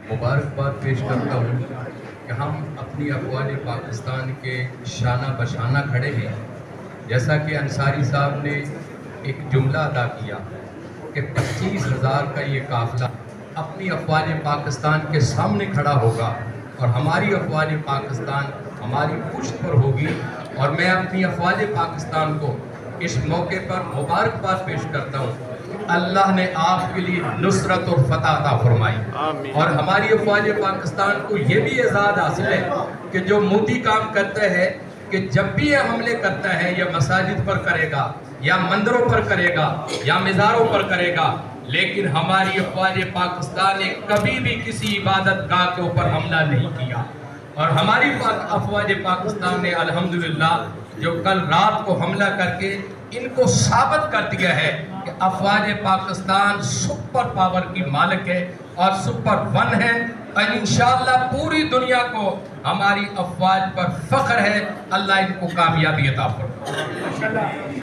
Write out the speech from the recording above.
मुबारकबाद पेश करता हूँ कि हम अपनी अफ़वाज पाकिस्तान के शाना बशाना खड़े हैं। जैसा कि अंसारी साहब ने एक जुमला अदा किया कि 25,000 का ये काफ़िला अपनी अफ़वाज पाकिस्तान के सामने खड़ा होगा और हमारी अफ़वाज पाकिस्तान हमारी पुश्त पर होगी। और मैं अपनी अफ़वाज पाकिस्तान को इस मौके पर मुबारकबाद पेश करता हूँ। अल्लाह ने आपके लिए नुसरत और फतह अता फरमाई। और हमारी अफ़वाज पाकिस्तान को ये भी एजाज़ हासिल है कि जो मोदी काम करता है कि जब भी ये हमले करता है या मसाजिद पर करेगा या मंदिरों पर करेगा या मज़ारों पर करेगा, लेकिन हमारी अफ़वाज पाकिस्तान ने कभी भी किसी इबादत गाह के ऊपर हमला नहीं किया। और हमारी अफ़वाज पाकिस्तान ने अल्हम्दुलिल्लाह जो कल रात को हमला करके इनको साबित कर दिया है कि अफ़वाज पाकिस्तान सुपर पावर की मालिक है और सुपर वन है। और इंशाअल्लाह पूरी दुनिया को हमारी अफ़वाज पर फ़ख्र है। अल्लाह इनको कामयाबी अता फरमाए।